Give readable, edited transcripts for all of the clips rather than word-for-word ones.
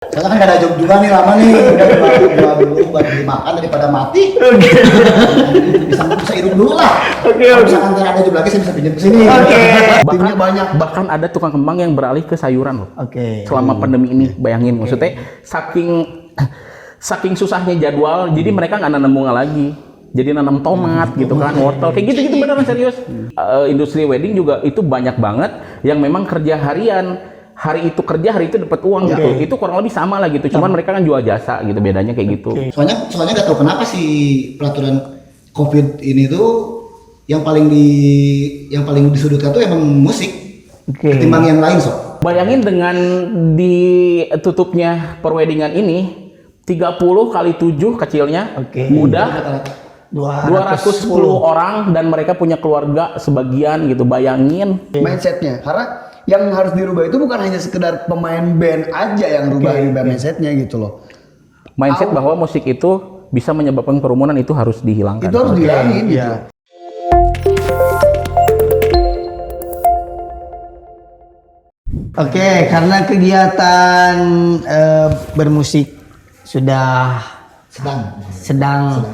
Soalnya kan gak ada job juga nih lama nih, udah jual dulu buat beli makan daripada mati. Bisa hidup dulu lah. Kalau misalkan ntar ada job lagi saya bisa pinjam ke sini. Timnya banyak. Bahkan ada tukang kembang yang beralih ke sayuran loh. Selama pandemi ini, bayangin maksudnya saking susahnya jadwal, jadi mereka nggak nanam bunga lagi. Jadi nanam tomat gitu kan, wortel kayak gitu beneran serius. Industri wedding juga itu banyak banget yang memang kerja harian. Hari itu kerja, hari itu dapat uang gitu. Itu kurang lebih sama lah gitu. Cuman mereka kan jual jasa gitu, bedanya kayak gitu. Soalnya nggak tahu kenapa sih peraturan COVID ini tuh yang paling disudutkan tuh emang musik ketimbang yang lain sob. Bayangin dengan ditutupnya perweddingan ini 30 kali 7 kecilnya udah 210 orang dan mereka punya keluarga sebagian gitu. Bayangin mindsetnya, karena yang harus dirubah itu bukan hanya sekedar pemain band aja yang rubah mindsetnya gitu loh. mindset bahwa musik itu bisa menyebabkan kerumunan itu harus dihilangkan. Itu harus dihilangin gitu. Oke, karena kegiatan bermusik sudah sedang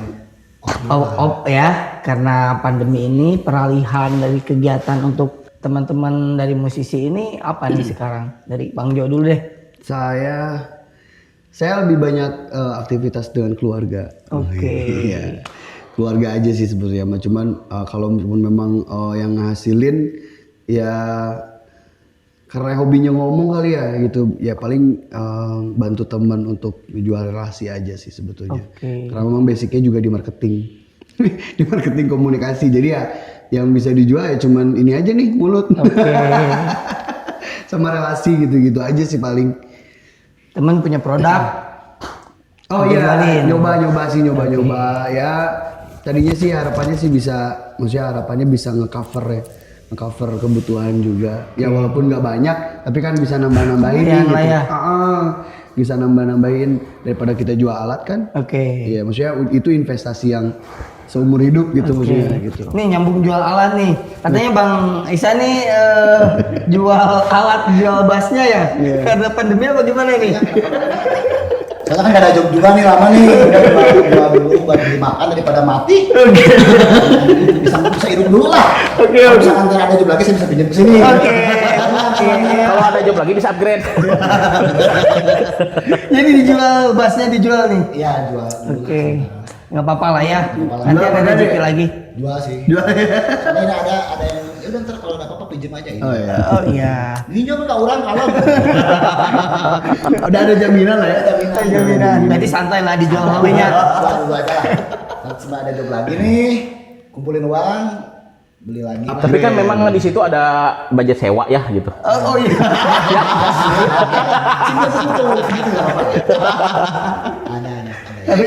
off ya, karena pandemi ini, peralihan dari kegiatan untuk teman-teman dari musisi ini apa nih sekarang? Dari Bang Jo dulu deh. Saya lebih banyak aktivitas dengan keluarga. Iya. Keluarga aja sih sebenarnya. Cuman kalau memang yang ngasilin ya karena hobinya ngomong kali ya gitu. Ya paling bantu teman untuk jual relasi aja sih sebetulnya. Karena memang basicnya juga di marketing. Di marketing komunikasi. Jadi ya yang bisa dijual ya cuman ini aja nih, mulut. Sama relasi gitu-gitu aja sih paling. Temen punya produk. Oh iya, nyoba ya. Tadinya sih harapannya sih harapannya bisa ngecover kebutuhan juga. Ya walaupun nggak banyak, tapi kan bisa nambah-nambahin gitu. Bisa nambah-nambahin daripada kita jual alat kan. Iya, maksudnya itu investasi yang seumur hidup gitu maksudnya gitu. Nih nyambung jual alat nih. Katanya Bang Isa nih jual alat, jual bassnya ya? Karena pandemi apa gimana nih? Soalnya kan gak ada job juga nih lama nih, udah jual dulu buat beli makan daripada mati. Bisa hidup dulu lah. Kalau misalkan ntar ada job lagi saya bisa pinjam ke sini. Kalau ada job lagi bisa upgrade. Jadi dijual, bassnya dijual nih? Iya, jual. Nggak apa-apa lah ya. Nanti ada rezeki lagi. Jual sih. Soalnya ada yang ya udah ntar kalau nggak apa-apa pinjam aja ini. Oh iya. Ini nyoba nggak orang kalau. Udah ada jaminan lah ya. Jaminan. Berarti santai lah dijual hobinya. Jual dulu aja lah. Nanti setelah ada job lagi nih, kumpulin uang, beli lagi. Tapi kan memang di situ ada budget sewa ya gitu. Oh iya. Ada. Tapi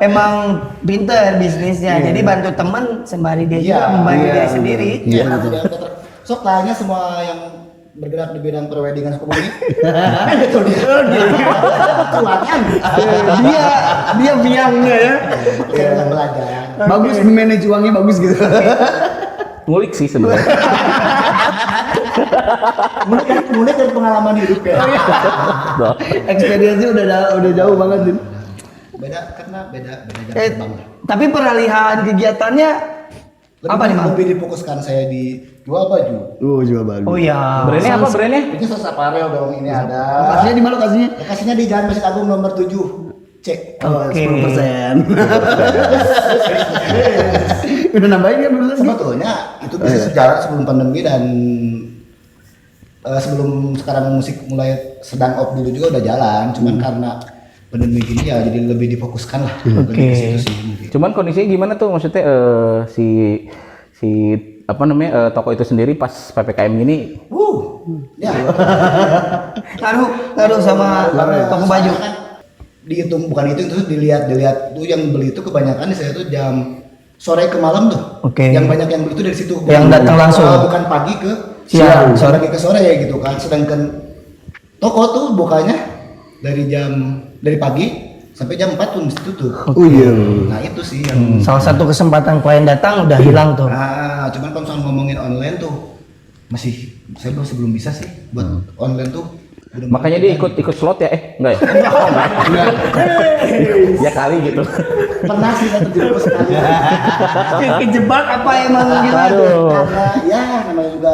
emang pinter bisnisnya. Jadi bantu teman sembari dia juga membantu diri sendiri. Sok tanya semua yang bergerak di bidang perweddingan seperti ini. Itu dia. Dia biangnya ya. Saya belajar. Bagus manage uangnya bagus gitu. Ngulik sih sebenarnya. Mulai dari pengalaman hidup ya. Experience udah jauh banget Din. Beda jam terbang. Tapi peralihan kegiatannya apa nih Bang? Lebih difokuskan saya di jual baju. Jual baju. Oh iya. Brandnya apa brandnya? Ini Sos Apparel dong, ini ada. Lokasinya di mana lokasinya? Lokasinya di Jalan Masjid Agung nomor 7. Cek. 10%. Udah nambahin kan dulu? Sebetulnya itu bisa sejarah sebelum pandemi dan sebelum sekarang musik mulai sedang off dulu juga udah jalan, cuman karena pandemi gini ya jadi lebih difokuskan lah. Ke situ sih mungkin. Cuman kondisinya gimana tuh maksudnya si apa namanya toko itu sendiri pas PPKM gini? Ya. Ngaruh sama toko baju. Kan dihitung bukan itu dilihat tuh yang beli itu kebanyakan di saya tuh jam sore ke malam tuh. Yang banyak yang beli itu dari situ. Yang datang langsung. Bukan pagi ke siang, pagi ke sore ya gitu kan. Sedangkan toko tuh bukanya dari pagi sampai jam 4 pun tutup. Nah itu sih yang salah satu kesempatan klien datang udah hilang tuh. Cuman kalau misalnya ngomongin online tuh saya masih belum bisa sih buat online tuh Makanya dia ikut slot ya? Enggak ya? Enggak. Ya kali gitu. Pernah sih saya terjerumus sekali. Kejebak apa emang gila? Aduh. Karena ya namanya juga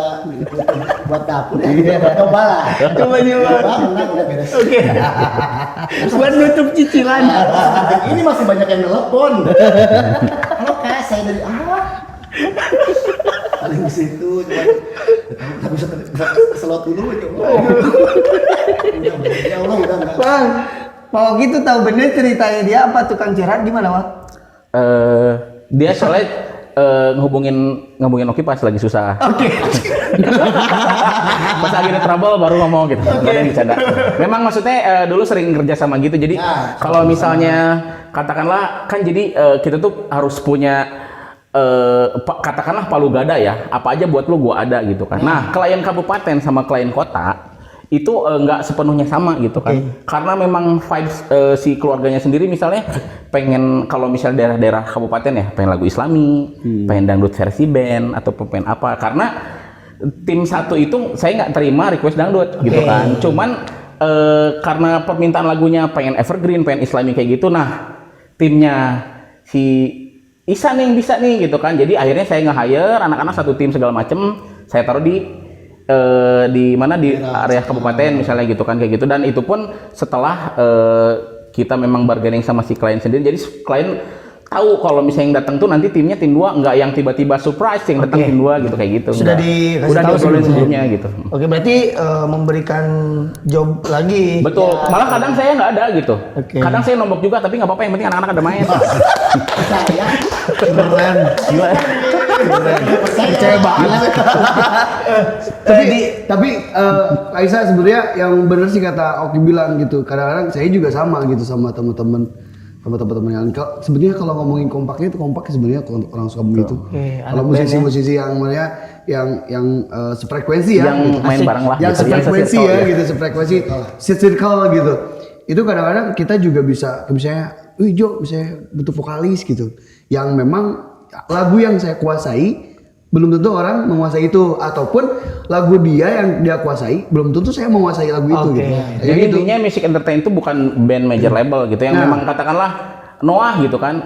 buat dapur ya. Coba lah. Coba. Menang udah beres. Oke. Buat nutup cicilan. Ini masih banyak yang telepon. Halo Kak, saya dari awal. Paling di situ cuma bisa selot dulu coba. Ya Allah udah enggak. Bang, mau gitu tahu bener ceritanya dia apa tukang curhat gimana, Bang? Dia soalnya ngehubungin Oki pas lagi susah. Oke. Pas lagi ada trouble baru ngomong gitu. Nggak ada yang bercanda. Memang maksudnya dulu sering kerja sama gitu. Jadi kalau misalnya katakanlah kan jadi kita tuh harus punya katakanlah palu gada ya. Apa aja buat lu gua ada gitu kan. Nah, klien kabupaten sama klien kota itu nggak sepenuhnya sama gitu kan. Karena memang vibes si keluarganya sendiri misalnya pengen kalau misalnya daerah-daerah kabupaten ya pengen lagu Islami, pengen dangdut versi band atau pengen apa. Karena tim satu itu saya nggak terima request dangdut gitu kan. Cuman karena permintaan lagunya pengen evergreen, pengen Islami kayak gitu. Nah, timnya si Isa nih yang bisa nih gitu kan. Jadi akhirnya saya nge-hire anak-anak satu tim segala macem. Saya taruh di mana di area kabupaten misalnya gitu kan kayak gitu. Dan itu pun setelah kita memang bargaining sama si klien sendiri. Jadi klien tahu kalau misalnya yang datang tuh nanti timnya tim 2, nggak yang tiba-tiba surprise yang datang tim 2 gitu kayak gitu. Sudah udah diobrolin sebelumnya gitu. Oke, berarti memberikan job lagi. Betul. Ya. Malah kadang saya nggak ada gitu. Oke. Kadang saya nombok juga tapi nggak apa-apa yang penting anak-anak ada main. Saya Keren. Gila. Percaya banget. tapi Aisyah sebenarnya yang benar sih kata Oki bilang gitu. Kadang-kadang saya juga sama gitu sama teman-teman yang sebenarnya kalau ngomongin kompaknya itu kompak sebenarnya orang suka begitu. Kalau musisi-musisi yang mana yang sefrekuensi ya, yang gitu. main bareng lah, yang gitu. sefrekuensi Yang ya, se-circle, gitu, sefrekuensi, circle gitu. Itu kadang-kadang kita juga bisa, misalnya, Jo, misalnya butuh vokalis gitu, yang memang lagu yang saya kuasai belum tentu orang menguasai itu, ataupun lagu dia yang dia kuasai belum tentu saya menguasai lagu itu gitu. Jadi intinya Music Entertain itu bukan band major label gitu yang memang katakanlah Noah gitu kan,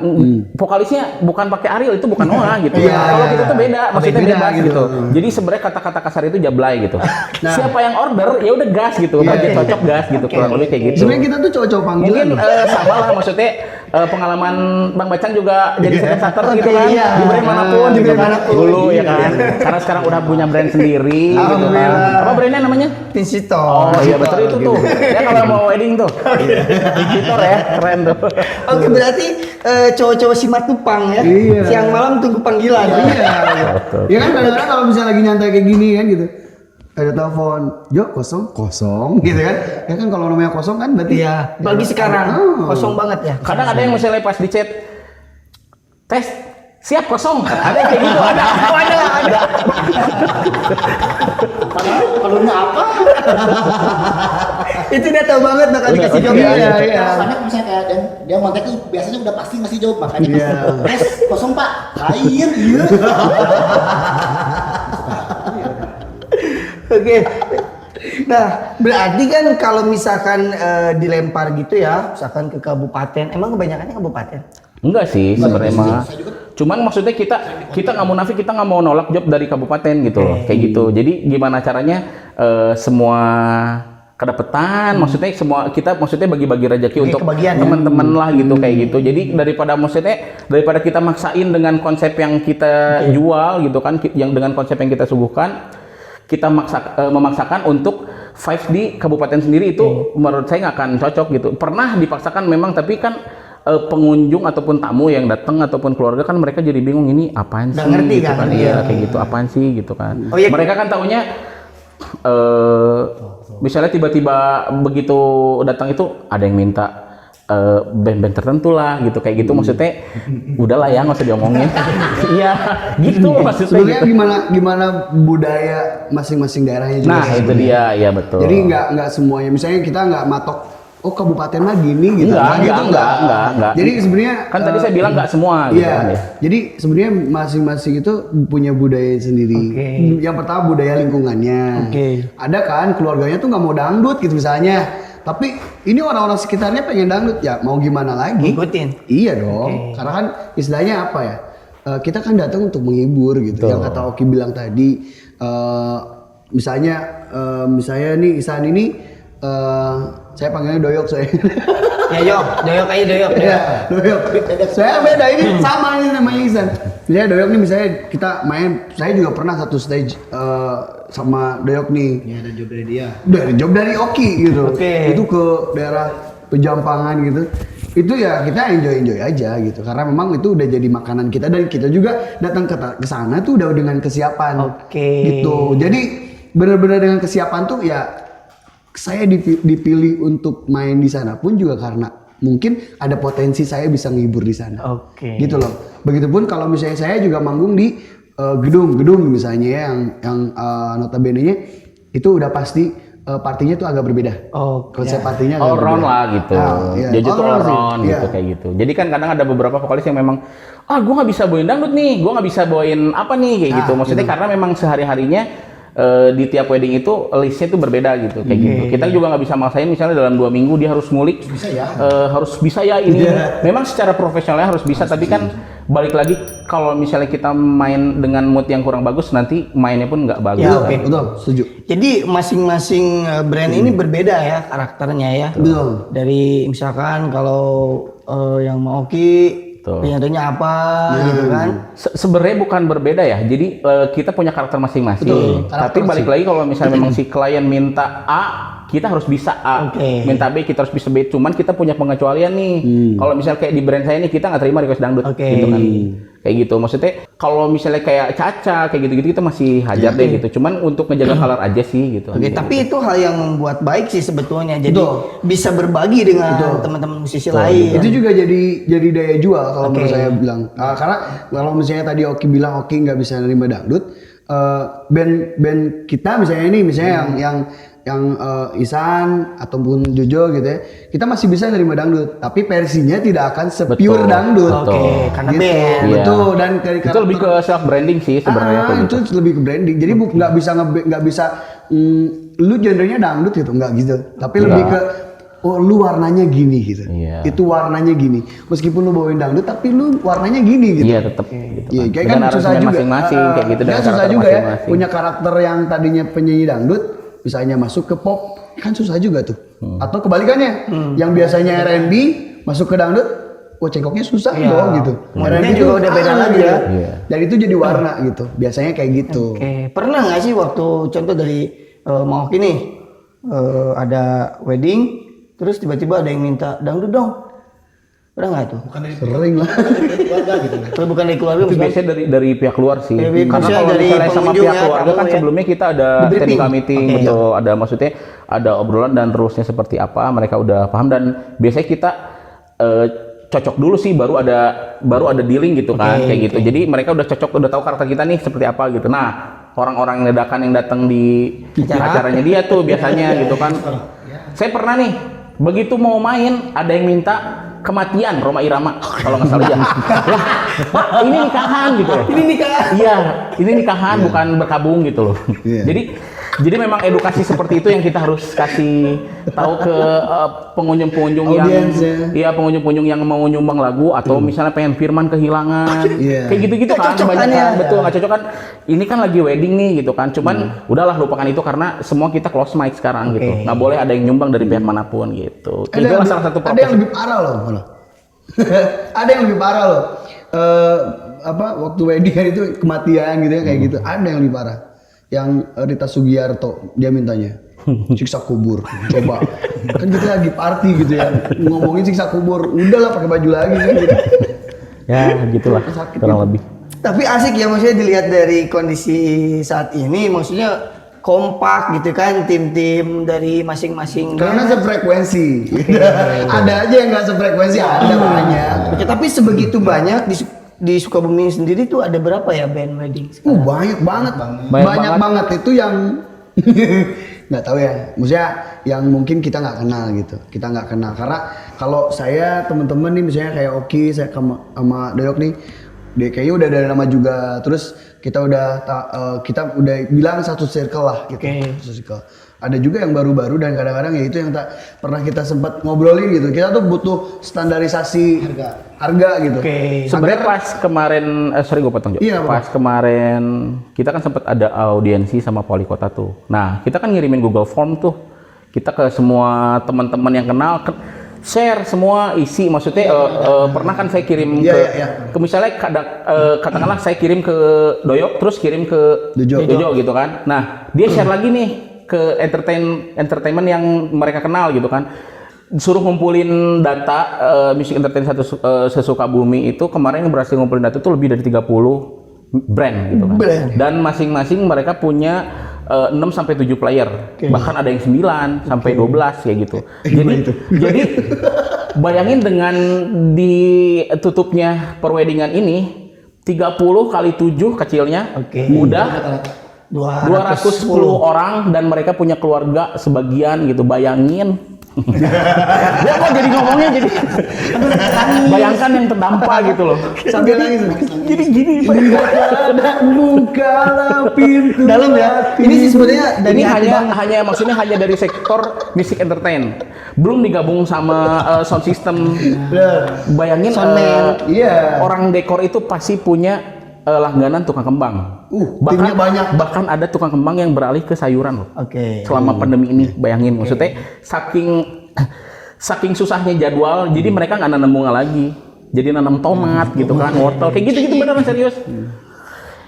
vokalisnya bukan pakai Ariel, itu bukan Noah gitu. Kalau kita tuh beda, maksudnya bebas gitu. Jadi sebenarnya kata-kata kasar itu jablay gitu. Siapa yang order ya udah gas gitu, bagian cocok gas gitu, kurang lebih kayak gitu. Sebenarnya kita tuh cowok-cowok panggilan. Mungkin sama lah maksudnya pengalaman Bang Bacan juga jadi second starter gitu kan, di brand manapun gitu kan dulu ya kan. Karena sekarang udah punya brand sendiri gitu kan. Apa brandnya namanya? Tinsito. Oh iya betul itu tuh. Ya kalau mau wedding tuh. Tinsito ya, keren tuh. Oke, berarti cowok-cowok Simatupang ya. Siang malam tunggu panggilan. Ya kan kadang-kadang kalau misalnya lagi nyantai kayak gini kan gitu. Ada telepon, Jo kosong gitu kan. Ya kan kalau namanya kosong kan berarti Bagi sekarang kosong banget ya. Kadang ada yang misalnya pas di chat tes siap kosong. Ada yang kayak gitu, ada. kalau apa? Itu dia tahu banget bakal dikasih job. Karena misalnya kayak dia mantek tuh biasanya udah pasti ngasih jawab, makanya tes kosong Pak, lain iya. Oke. Nah, berarti kan kalau misalkan dilempar gitu ya, misalkan ke kabupaten, emang kebanyakannya kabupaten? Enggak sih sebenarnya mah. Cuman maksudnya kita nggak mau nafik, kita nggak mau nolak job dari kabupaten gitu loh, kayak gitu. Jadi gimana caranya semua kedapetan, maksudnya semua kita maksudnya bagi-bagi rezeki untuk teman-teman lah gitu kayak gitu. Jadi daripada kita maksain dengan konsep yang kita jual gitu kan, yang dengan konsep yang kita suguhkan, kita memaksakan untuk vibes di kabupaten sendiri itu menurut saya nggak akan cocok gitu. Pernah dipaksakan memang, tapi kan pengunjung ataupun tamu yang datang ataupun keluarga kan mereka jadi bingung ini apaan sih, ngerti gitu kan, iya kayak gitu apaan sih gitu kan. Mereka kan taunya misalnya tiba-tiba begitu datang itu ada yang minta band-band tertentu lah gitu kayak gitu, maksudnya udahlah ya nggak usah diomongin. Iya gitu maksudnya. Sebenarnya gitu. gimana budaya masing-masing daerahnya juga. Nah itu dia, ya betul. Jadi nggak semuanya, misalnya kita nggak matok oh kabupaten mah gini gitu. Enggak. Jadi sebenarnya kan tadi saya bilang nggak semua gitu iya, kan ya. Jadi sebenarnya masing-masing itu punya budaya sendiri. Yang pertama budaya lingkungannya. Ada kan keluarganya tuh nggak mau dangdut gitu misalnya. Tapi ini orang-orang sekitarnya pengen dangdut ya mau gimana lagi? Ngikutin. Iya dong. Karena kan istilahnya apa ya? Kita kan datang untuk menghibur gitu. Yang kata Oki bilang tadi, misalnya nih Isan ini, saya panggilnya Doyok saya. Ya Doyok aja Doyok. Ya, Doyok. Saya beda ini sama ini namanya Isan. Misalnya Doyok nih misalnya kita main, saya juga pernah satu stage sama Doyok nih. Iya, ada job dari dia. Dari Oki gitu. Itu ke daerah Pejampangan gitu. Itu ya kita enjoy aja gitu karena memang itu udah jadi makanan kita dan kita juga datang ke sana tuh udah dengan kesiapan gitu. Jadi benar-benar dengan kesiapan tuh ya saya dipilih untuk main di sana pun juga karena mungkin ada potensi saya bisa ngibur di sana. Gitu loh. Begitupun kalau misalnya saya juga manggung di gedung misalnya ya, yang notabene-nya itu udah pasti partinya tuh agak berbeda. Konsep partinya agak All round berbeda. lah gitu. Jadi tuh all round gitu kayak gitu. Jadi kan kadang ada beberapa vokalis yang memang gue nggak bisa bawain dangdut nih, gue nggak bisa bawain apa nih kayak gitu. Maksudnya karena memang sehari-harinya di tiap wedding itu listnya tuh berbeda gitu kayak gitu. Kita juga nggak bisa maksain misalnya dalam 2 minggu dia harus ngulik, harus bisa ya ini. Memang secara profesionalnya harus bisa, tapi kan balik lagi kalau misalnya kita main dengan mood yang kurang bagus nanti mainnya pun nggak bagus. Betul, setuju. Jadi masing-masing brand ini berbeda ya karakternya ya. Betul. Dari misalkan kalau yang Maoki penyanyinya apa gitu kan. Sebenarnya bukan berbeda ya. Jadi kita punya karakter masing-masing. Tapi balik lagi kalau misalnya memang si klien minta A, kita harus bisa A. Minta B, kita harus bisa B. Cuman kita punya pengecualian nih. Kalau misalnya kayak di brand saya nih kita nggak terima request dangdut gitu kan. Kayak gitu. Maksudnya kalau misalnya kayak Caca kayak gitu-gitu kita masih hajar deh gitu. Cuman untuk ngejaga color aja sih gitu. Tapi itu hal yang membuat baik sih sebetulnya. Jadi bisa berbagi dengan teman-teman musisi lain. Itu juga jadi daya jual kalau menurut saya bilang. Karena kalau misalnya tadi Oki bilang Oki nggak bisa nerima dangdut, band kita misalnya ini yang Isan ataupun Jojo gitu ya, kita masih bisa nerima dangdut, tapi versinya tidak akan sepure dangdut. Karena band. Betul, dan dari itu lebih ke self branding sih sebenarnya. Itu lebih ke branding. Jadi nggak bisa lu genrenya dangdut gitu, nggak gitu. Tapi lebih ke lu warnanya gini gitu. Itu warnanya gini. Meskipun lu bawain dangdut tapi lu warnanya gini gitu. Iya, tetap gitu. Iya, kayak kan susah juga. Masing-masing kayak gitu dan susah juga ya. Punya karakter yang tadinya penyanyi dangdut misalnya masuk ke pop kan susah juga tuh. Atau kebalikannya, yang biasanya R&B masuk ke dangdut, cengkoknya susah dong gitu. R&B juga udah beda lagi ya. Dan itu jadi warna gitu. Biasanya kayak gitu. Pernah nggak sih waktu contoh dari Maoki nih ada wedding, terus tiba-tiba ada yang minta dangdut dong? Pernah nggak tuh? Sering lah. Keluarga gitu. Kalau bukan dari keluarga, itu biasanya dari pihak luar sih. Karena kalau dari misalnya sama pihak pengunjung keluarga kan sebelumnya kita ada technical meeting, betul. Ada maksudnya ada obrolan dan terusnya seperti apa, mereka udah paham dan biasanya kita cocok dulu sih baru ada dealing gitu kan kayak gitu. Jadi mereka udah cocok, udah tahu karakter kita nih seperti apa gitu. Nah, orang-orang dadakan yang datang di acaranya dia tuh biasanya gitu kan. Saya pernah nih begitu mau main ada yang minta Kematian Rhoma Irama kalau nggak salah ya. Pak, ini nikahan gitu loh. Ini nikahan. Iya, ini nikahan bukan berkabung gitu loh. Jadi memang edukasi seperti itu yang kita harus kasih tahu ke pengunjung-pengunjung pengunjung-pengunjung yang mau nyumbang lagu atau misalnya pengen firman kehilangan. Kayak gitu-gitu kan banyak kan. Betul, nggak cocok kan. Ini kan lagi wedding nih gitu kan. Cuman udahlah lupakan itu karena semua kita close mic sekarang gitu. Nggak boleh ada yang nyumbang dari pihak manapun gitu. Itu salah satu ada yang lebih parah loh. Ada yang lebih parah loh. Waktu wedding kan itu kematian gitu ya kayak gitu. Ada yang lebih parah. Yang Rita Sugiarto dia mintanya siksa kubur. Coba kan kita lagi party gitu ya ngomongin siksa kubur, udahlah pakai baju lagi gitu. Ya gitulah kurang lebih. Tapi asik ya maksudnya dilihat dari kondisi saat ini, maksudnya kompak gitu kan tim-tim dari masing-masing. Karena sefrekuensi. Ada aja yang nggak sefrekuensi, ada banyak. Tapi sebegitu banyak di Sukabumi sendiri tuh ada berapa ya band wedding? Banyak banget. Banyak banget itu yang nggak tahu ya. Maksudnya yang mungkin kita nggak kenal gitu. Kita nggak kenal karena kalau saya teman-teman nih misalnya kayak Oki, saya sama Doyok nih, dia kayaknya udah ada nama juga. Terus kita udah bilang satu circle lah gitu. Satu circle. Ada juga yang baru-baru dan kadang-kadang ya itu yang tak pernah kita sempat ngobrolin gitu. Kita tuh butuh standarisasi harga gitu. Sebenarnya pas kemarin, sorry gue potong. Iya, pas kemarin kita kan sempat ada audiensi sama wali kota tuh. Nah kita kan ngirimin Google Form tuh. Kita ke semua teman-teman yang kenal. Share semua isi, maksudnya pernah kan saya kirim ke misalnya katakanlah saya kirim ke Doyok terus kirim ke Jojo gitu kan. Nah dia share lagi nih ke entertainment yang mereka kenal gitu kan, suruh ngumpulin data music entertainment sesuka bumi itu kemarin yang berhasil ngumpulin data itu lebih dari 30 brand gitu kan. Dan masing-masing mereka punya 6 sampai 7 player. Bahkan ada yang 9 sampai 12 kayak gitu. Jadi bayangin dengan ditutupnya perweddingan ini 30 kali 7 kecilnya udah 210 orang dan mereka punya keluarga sebagian gitu. Bayangin. Ya kok jadi ngomongnya jadi bayangkan yang terdampak gitu loh. Sambil nangis. Jadi gini bukalah pintu. Dalam ya. Ini sih sebenarnya ini hanya maksudnya hanya dari sektor music entertain. Belum digabung sama sound system. Bayangin orang dekor itu pasti punya langganan tukang kembang. Timnya banyak. Bahkan ada tukang kembang yang beralih ke sayuran loh. Selama pandemi ini, bayangin maksudnya saking susahnya jadwal, jadi mereka nggak nanam bunga lagi. Jadi nanam tomat gitu kan, wortel kayak gitu beneran serius.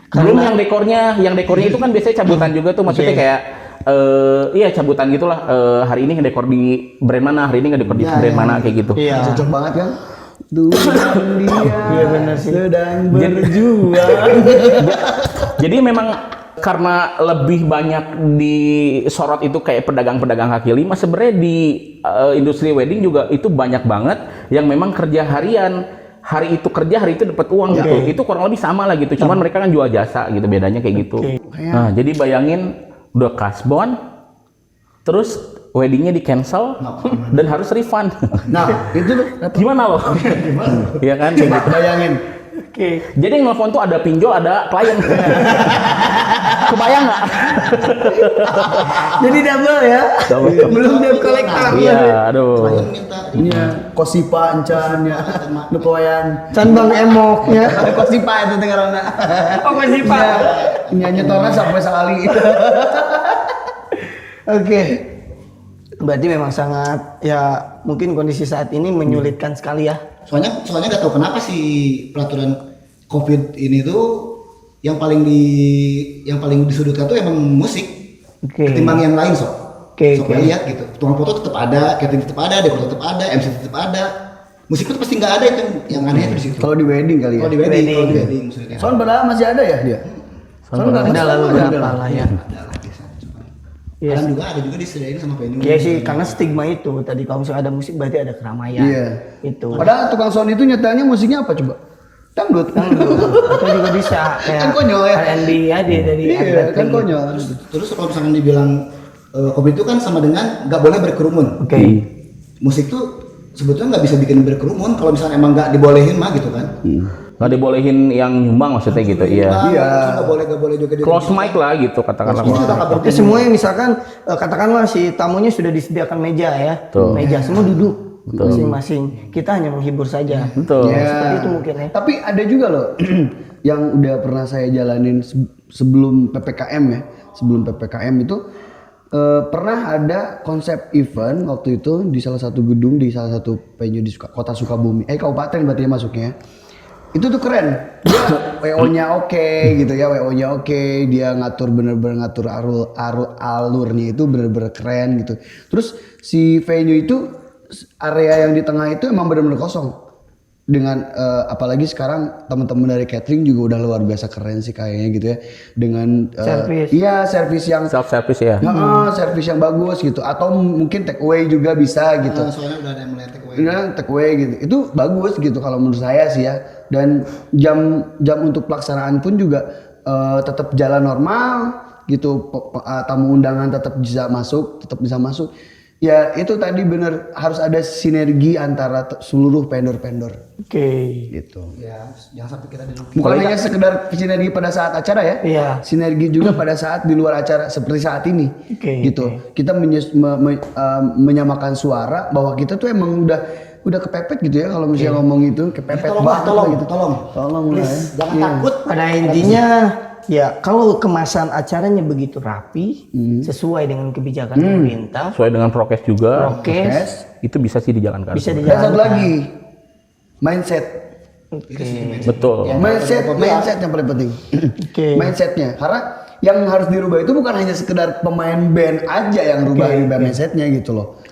Belum yang dekornya itu kan biasanya cabutan juga tuh, maksudnya kayak iya cabutan gitulah. Hari ini ngedekor di brand mana, hari ini ngedekor di brand mana kayak gitu. Cocok banget kan? Dia benar sih. Sedang berjuang. Jadi memang karena lebih banyak disorot itu kayak pedagang-pedagang kaki lima, sebenarnya di industri wedding juga itu banyak banget yang memang kerja harian. Hari itu kerja, hari itu dapat uang gitu. Itu kurang lebih sama lah gitu. Cuman mereka kan jual jasa gitu, bedanya kayak gitu. Nah, jadi bayangin udah kasbon, terus weddingnya di cancel dan harus refund. Nah itu gimana loh? Iya kan? Bayangin. Jadi yang nelfon tuh ada pinjol, ada klien. Kebayang nggak? Jadi double ya. Belum debt collector. Iya, aduh. Klien minta Kosipa encannya, nukoyan. Can bang emoknya. Kosipa itu dengaranna. Oh Kosipa. Nyanyi torna sampai sekali. Berarti memang sangat ya mungkin kondisi saat ini menyulitkan sekali ya. Soalnya nggak tahu kenapa sih peraturan COVID ini tuh yang paling disudutkan tuh emang musik ketimbang yang lain lihat gitu. Tukang foto tetap ada, catering tetap ada, dekor tetap ada, MC tetap ada. Musik itu pasti nggak ada itu yang aneh di situ. Kalau di wedding kali ya. Kalau di wedding maksudnya. Sound padahal masih ada ya dia. Sound ada lalu berapa lah ya. Ada juga disediain sama venue. Iya sih, karena stigma itu tadi kalau misalnya ada musik berarti ada keramaian. Itu. Padahal tukang sound itu nyatanya musiknya apa coba? Dangdut. Atau juga bisa kayak kan konyol ya. R&B ya dari kan konyol. Terus kalau misalkan dibilang COVID itu kan sama dengan nggak boleh berkerumun. Musik tuh sebetulnya nggak bisa bikin berkerumun kalau misalnya emang nggak dibolehin mah gitu kan. Nggak dibolehin yang nyumbang maksudnya gitu. Iya. Nggak boleh juga. Close mic lah gitu katakanlah. Oke, semua yang misalkan katakanlah si tamunya sudah disediakan meja ya. Meja semua duduk masing-masing. Kita hanya menghibur saja. Betul. Seperti itu mungkin ya. Tapi ada juga loh yang udah pernah saya jalanin sebelum PPKM ya. Sebelum PPKM itu pernah ada konsep event waktu itu di salah satu gedung di salah satu venue di kota Sukabumi. Kabupaten berarti ya masuknya. Itu tuh keren. Dia WO-nya oke gitu ya, WO-nya oke. Dia bener-bener ngatur alurnya itu bener-bener keren gitu. Terus si venue itu area yang di tengah itu emang bener-bener kosong. Dengan apalagi sekarang teman-teman dari catering juga udah luar biasa keren sih kayaknya gitu ya. Dengan service. Iya, service yang self service ya. Service yang bagus gitu atau mungkin take away juga bisa gitu. Soalnya udah ada yang mulai take away. Take away gitu. Itu bagus gitu kalau menurut saya sih ya. Dan jam untuk pelaksanaan pun juga tetap jalan normal. gitu, tamu undangan tetap bisa masuk. Ya itu tadi bener, harus ada sinergi antara seluruh vendor-vendor. Gitu. Ya, jangan sampai kita dirugikan. Bukan hanya sekedar sinergi pada saat acara ya. Iya. Sinergi juga pada saat di luar acara seperti saat ini. Gitu. Kita menyamakan suara bahwa kita tuh emang udah kepepet gitu ya, kalau misalnya ngomong itu kepepet banget gitu. Tolong lah ya. Jangan takut. Pada intinya ya kalau kemasan acaranya begitu rapi, sesuai dengan kebijakan pemerintah, Sesuai dengan prokes juga. prokes, Itu bisa sih dijalankan. bisa Dan dijalankan. satu lagi, mindset. Betul. Mindset yang paling penting. Mindsetnya, karena yang harus dirubah itu bukan hanya sekedar pemain band aja yang rubah mindsetnya gitu loh.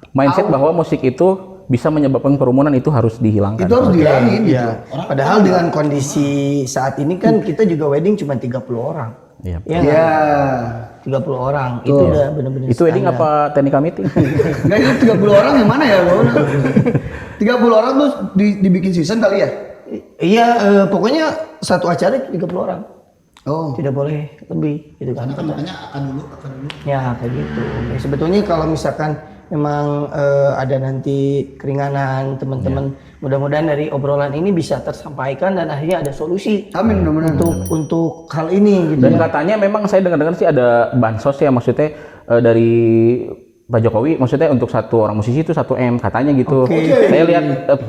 Mindset bahwa musik itu bisa menyebabkan kerumunan itu harus dihilangkan. Itu harus dihilangin gitu. Ya. Padahal dengan kondisi saat ini kan kita juga wedding cuma 30 orang. Iya. Ya, Ya. 30 orang. Itu udah benar-benar Itu wedding apa teknika meeting? Enggak, itu 30 orang yang mana ya? 30 orang tuh dibikin season kali ya? Iya, pokoknya satu acara 30 orang. Oh. Tidak boleh lebih gitu kan. Makanya akan dulu. Ya kayak gitu. Ya, sebetulnya kalau misalkan memang ada nanti keringanan teman-teman, mudah-mudahan dari obrolan ini bisa tersampaikan dan akhirnya ada solusi. Amin, mudah-mudahan. Untuk hal ini gitu. Dan katanya memang saya dengar-dengar sih ada bansos ya, maksudnya dari Pak Jokowi, maksudnya untuk satu orang musisi itu 1 M katanya gitu. Saya lihat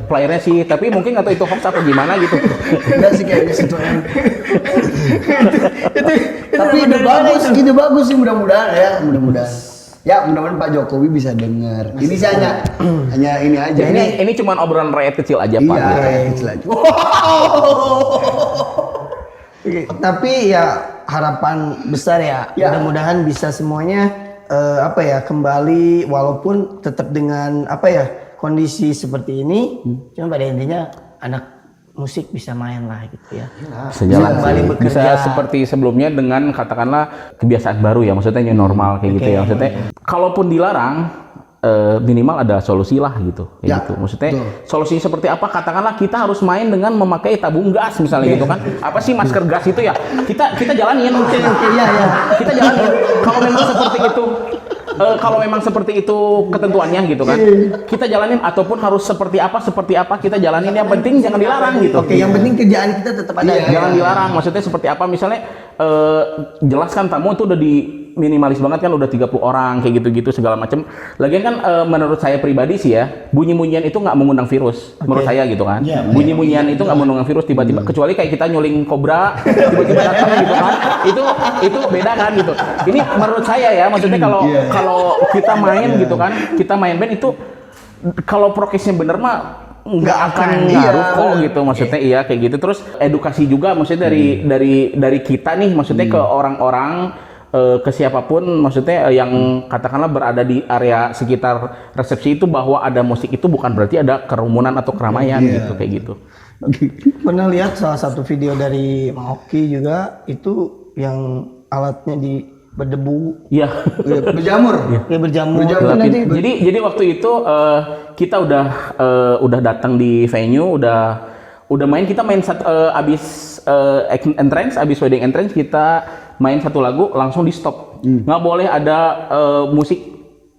flyernya sih, tapi mungkin atau itu hoax atau gimana gitu. Enggak sih kayaknya situ em. Tapi ide bagus sih, mudah-mudahan ya, Ya, mudah-mudahan Pak Jokowi bisa dengar. Ini sih hanya ini aja. Ini cuma obrolan rakyat kecil aja Pak. Iya, gitu. rakyat kecil aja. Tapi ya harapan besar ya, mudah-mudahan bisa semuanya kembali walaupun tetap dengan kondisi seperti ini. Cuma pada intinya anak musik bisa main lah gitu ya. Sejalan kembali sih. bekerja. Bisa seperti sebelumnya dengan katakanlah kebiasaan baru ya, maksudnya new normal kayak gitu ya. Maksudnya kalaupun dilarang minimal ada solusi lah gitu. Kayak gitu. Maksudnya solusi seperti apa? Katakanlah kita harus main dengan memakai tabung gas misalnya gitu kan. Apa sih masker gas itu ya? Kita jalanin. Kita jalanin. Kalau memang seperti itu ketentuannya gitu kan, kita jalanin, ataupun harus seperti apa kita jalanin, yang penting jangan dilarang gitu. Yang penting kerjaan kita tetap ada. Jangan dilarang, maksudnya seperti apa, misalnya jelaskan tamu itu udah di minimalis banget kan, udah 30 orang kayak gitu-gitu segala macam. Lagian kan menurut saya pribadi sih ya, bunyi-bunyian itu nggak mengundang virus, menurut saya gitu kan. Bunyi-bunyian itu nggak mengundang virus tiba-tiba, kecuali kayak kita nyuling kobra tiba-tiba datang gitu kan. Itu beda kan gitu. Ini menurut saya ya, maksudnya kalau kita main gitu kan, kita main band itu kalau prokesnya bener mah nggak akan ngaruh kok gitu, maksudnya iya kayak gitu. Terus edukasi juga maksudnya dari kita nih, maksudnya ke orang-orang, ke siapapun, maksudnya yang katakanlah berada di area sekitar resepsi itu, bahwa ada musik itu bukan berarti ada kerumunan atau keramaian gitu, kayak gitu. Pernah lihat salah satu video dari Maoki juga, itu yang alatnya berdebu. Iya. Berjamur. Ya berjamur. Jadi waktu itu kita udah datang di venue, udah main, kita main abis wedding entrance kita main satu lagu langsung di stop. Nggak boleh ada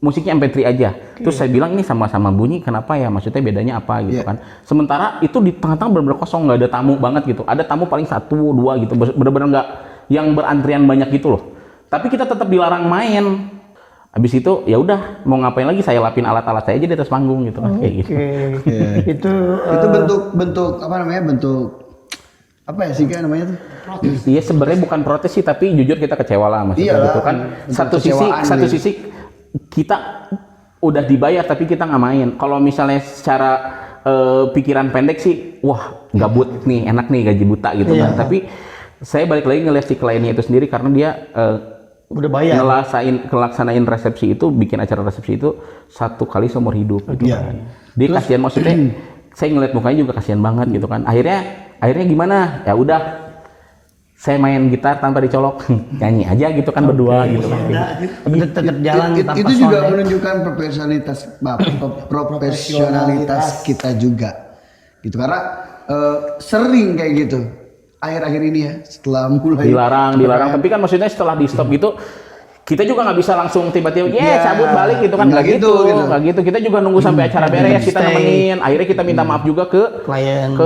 musiknya MP3 aja. Terus saya bilang ini sama-sama bunyi, kenapa ya? Maksudnya bedanya apa gitu kan? Sementara itu di tengah-tengah bener-bener kosong, nggak ada tamu banget gitu. Ada tamu paling 1, 2 gitu, bener-bener nggak yang berantrian banyak gitu loh. Tapi kita tetap dilarang main. Habis itu ya udah, mau ngapain lagi, saya lapin alat-alat saya aja di atas panggung gitu kan, kayak gitu. Itu bentuk apa ya sih kan namanya tuh? Protes. Iya, sebenarnya bukan protes sih, tapi jujur kita kecewa lah maksudnya gitu kan. Satu sisi kita udah dibayar tapi kita nggak main. Kalau misalnya secara pikiran pendek sih, wah gabut nih, enak nih gaji buta gitu kan. Tapi saya balik lagi ngeliat si kliennya itu sendiri, karena dia udah bayar. Ngelaksanain resepsi itu, bikin acara resepsi itu 1 kali seumur hidup gitu kan. Dia kasihan, maksudnya saya ngeliat mukanya juga kasihan banget gitu kan. Akhirnya gimana? Ya udah, saya main gitar tanpa dicolok, nyanyi aja gitu kan berdua gitu kan. Tetap jalan tanpa itu juga menunjukkan profesionalitas kita juga gitu, karena sering kayak gitu. akhir-akhir ini ya setelah mulai dilarang. Tapi kan maksudnya setelah di stop gitu, kita juga nggak bisa langsung tiba-tiba cabut balik gitu kan, nggak gitu. Kita juga nunggu sampai acara beres, kita nemenin. Akhirnya kita minta maaf juga ke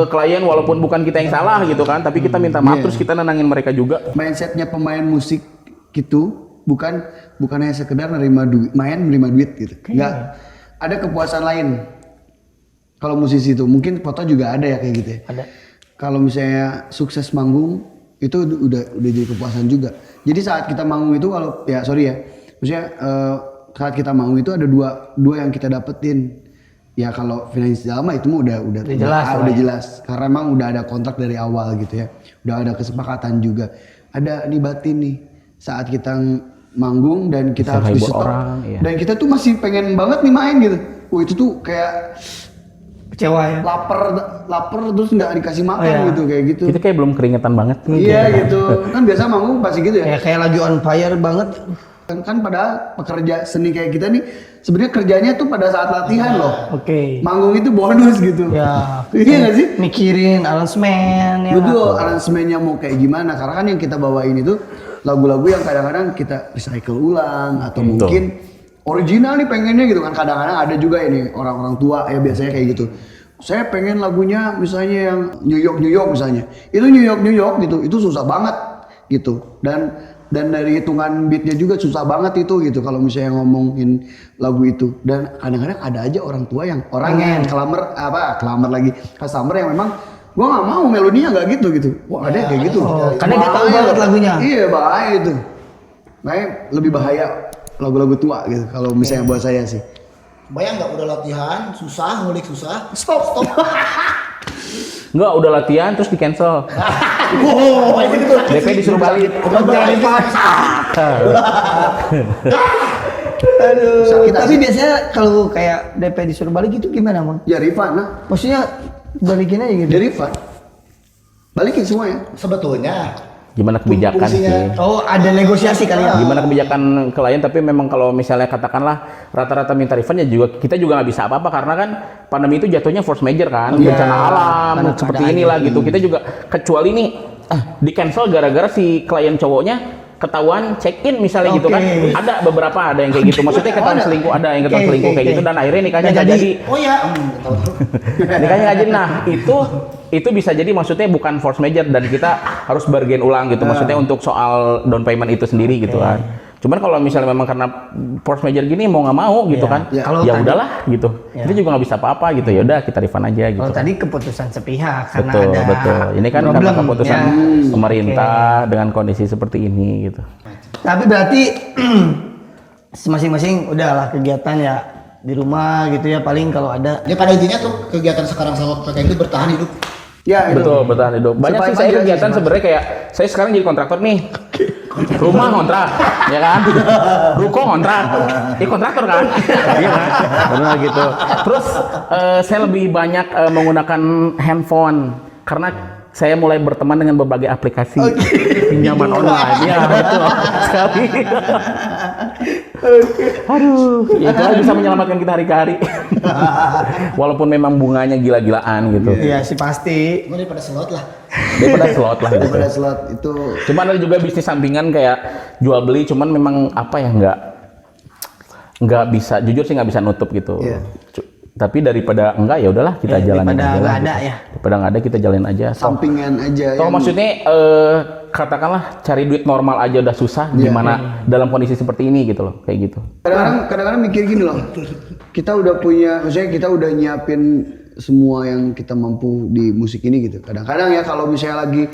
klien walaupun bukan kita yang salah gitu kan, tapi kita minta maaf terus kita nenangin mereka juga. Mindsetnya pemain musik gitu bukan hanya sekedar nerima duit gitu. Nggak, ada kepuasan lain. Kalau musisi itu mungkin foto juga ada ya kayak gitu ya. Ada. Kalau misalnya sukses manggung itu udah jadi kepuasan juga. Jadi saat kita manggung itu maksudnya saat kita manggung itu ada dua yang kita dapetin. Ya kalau finansial mah itu udah jelas. Karena emang udah ada kontrak dari awal gitu ya. Udah ada kesepakatan juga. Ada nih batin nih saat kita manggung dan kita harus di stop. Dan kita tuh masih pengen banget nih main gitu. Itu tuh kayak kecewa ya. Lapar terus nggak dikasih makan gitu kayak gitu. Kita kayak belum keringetan banget. Iya gitu. Kan biasa manggung pasti gitu ya. Kayak lagi on fire banget. Kan padahal pekerja seni kayak kita nih sebenarnya kerjanya tuh pada saat latihan loh. Oke. Manggung itu bonus gitu. Ya. Iya nggak sih? Mikirin aransemen ya. Betul, aransemennya mau kayak gimana? Karena kan yang kita bawain itu lagu-lagu yang kadang-kadang kita recycle ulang atau mungkin original nih pengennya gitu kan. Kadang-kadang ada juga ini orang-orang tua ya biasanya kayak gitu. Saya pengen lagunya misalnya yang New York misalnya. Itu New York gitu. Itu susah banget gitu. Dan dari hitungan beatnya juga susah banget itu gitu kalau misalnya ngomongin lagu itu. Dan kadang-kadang ada aja orang tua yang klamer lagi customer yang memang gua nggak mau melodinya nggak gitu. Wah ada kayak gitu. Karena dia tahu banget lagunya. Iya bahaya itu. Makanya lebih bahaya lagu-lagu tua gitu kalau misalnya buat saya sih. Bayang nggak udah latihan susah, ngulik susah, stop. Enggak, udah latihan terus di cancel. Gitu. DP disuruh balik. Aduh. Tapi biasanya kalau kayak DP disuruh balik itu gimana, Mang? Ya refund lah. Maksudnya balikin aja gitu. Ya refund. Balikin semuanya. Sebetulnya Gimana kebijakan sih? Oh, ada negosiasi kali ya? Gimana kebijakan klien, tapi memang kalau misalnya katakanlah rata-rata minta refund ya juga kita juga nggak bisa apa-apa karena kan pandemi itu jatuhnya force major kan, bencana alam seperti inilah gitu. Kita juga kecuali nih di cancel gara-gara si klien cowoknya ketahuan check in misalnya gitu kan, ada beberapa yang kayak gitu, maksudnya ketahuan selingkuh, ada yang ketahuan selingkuh kayak gitu dan akhirnya nikahnya nggak jadi. Oh ya, nikahnya nggak jadi. Nah itu bisa jadi maksudnya bukan force major dan kita harus bargain ulang gitu, maksudnya untuk soal down payment itu sendiri gitu kan. Cuman kalau misalnya memang karena force major gini mau nggak mau gitu kan, ya udahlah gitu. Kita juga nggak bisa apa-apa gitu, ya udah kita refund aja gitu. Kalau tadi keputusan sepihak karena betul. Ini kan karena keputusan pemerintah dengan kondisi seperti ini gitu. Tapi berarti masing-masing udahlah kegiatan ya di rumah gitu ya, paling kalau ada. Ya pada intinya tuh kegiatan sekarang sama PKN itu bertahan hidup. Ya, betul, bertahan hidup. Banyak sih saya kegiatan sebenarnya kayak saya sekarang jadi kontraktor nih. Rumah kontrak, ya kan? Ruko kontrak, kontraktor kan? Iya kan? Benar gitu. Terus saya lebih banyak menggunakan handphone karena saya mulai berteman dengan berbagai aplikasi pinjaman online. Ya betul sekali. Aduh, ya itu bisa menyelamatkan kita hari ke hari. Walaupun memang bunganya gila-gilaan gitu. Iya sih pasti. Daripada slot lah. Daripada slot lah. Daripada slot itu. Cuman ada juga bisnis sampingan kayak jual beli. Cuman memang apa ya nggak bisa. Jujur sih nggak bisa nutup gitu. Yeah. Tapi daripada enggak ya udahlah kita jalanin aja. Daripada nggak ada ya. Daripada nggak ada kita jalanin aja. Sampingan aja. Kalau maksudnya katakanlah cari duit normal aja udah susah, gimana dalam kondisi seperti ini gitu loh, kayak gitu. Kadang-kadang mikir gini loh, kita udah punya, maksudnya kita udah nyiapin semua yang kita mampu di musik ini gitu. Kadang-kadang ya kalau misalnya lagi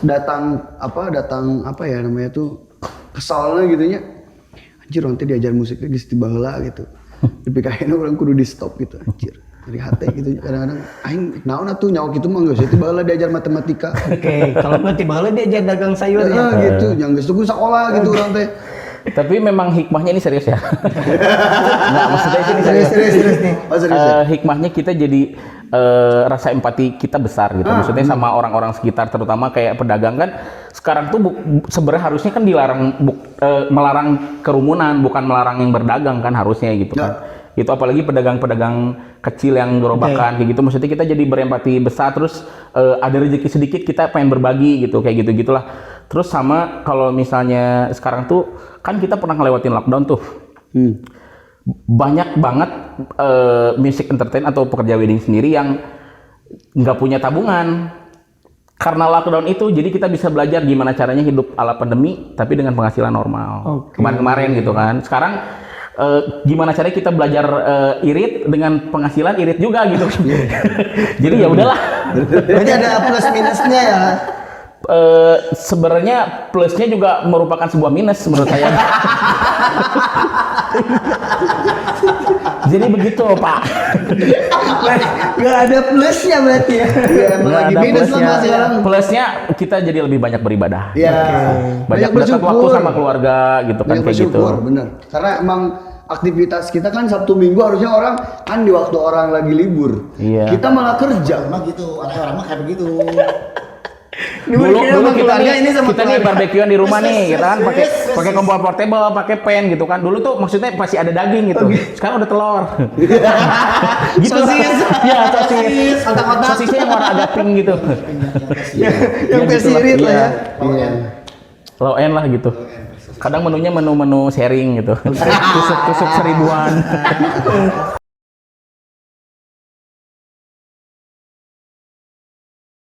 datang apa ya namanya tuh kesalnya gitunya, anjir nanti diajar musiknya geus tibaheula gitu. Di PKN orang kudu di stop gitu anjir. Dari hati gitu kadang-kadang aing naon atuh nyawa kitu mah geus tiba heula diajar matematika. Oke, kalau nggak tiba heula diajar dagang sayur ya. Gitu, yang geus tuh sekolah gitu orang teh. Tapi memang hikmahnya ini serius ya. Enggak, maksudnya ini serius nih. Hikmahnya kita jadi rasa empati kita besar gitu. Maksudnya sama orang-orang sekitar, terutama kayak pedagang kan sekarang tuh sebenarnya harusnya kan dilarang melarang kerumunan, bukan melarang yang berdagang kan harusnya gitu kan. Itu apalagi pedagang-pedagang kecil yang gerobakan kayak gitu. Maksudnya kita jadi berempati besar, terus ada rezeki sedikit kita pengen berbagi gitu, kayak gitu-gitulah. Terus sama kalau misalnya sekarang tuh kan kita pernah ngelewatin lockdown tuh. Banyak banget music entertain atau pekerja wedding sendiri yang nggak punya tabungan. Karena lockdown itu, jadi kita bisa belajar gimana caranya hidup ala pandemi, tapi dengan penghasilan normal. Kemarin-kemarin gitu kan. Sekarang gimana caranya kita belajar irit dengan penghasilan irit juga gitu. Jadi ya udahlah. Berarti ada plus minusnya ya. Sebenarnya plusnya juga merupakan sebuah minus menurut saya. Jadi begitu Pak. Nggak ada plusnya berarti ya. Emang lagi minus lah Mas sekarang. Plusnya kita jadi lebih banyak beribadah. Iya. Banyak bersyukur waktu sama keluarga gitu kan, kayak gitu. Bener. Karena emang aktivitas kita kan Sabtu Minggu harusnya orang kan di waktu orang lagi libur. Iya. Kita malah kerja. Mah gitu, orang mah kayak begitu. Dulu kita nih barbekyuan di rumah nih, kita kan pakai kompor portable, pakai pan gitu kan. Dulu tuh maksudnya masih ada daging gitu. Sekarang udah telur. Gitu. Sosis. Ya, sosis. Sosisnya yang warna agak pink gitu. Yang versi irit lah ya. Low end lah gitu. Kadang menunya menu-menu sharing gitu. Tusuk-tusuk seribuan.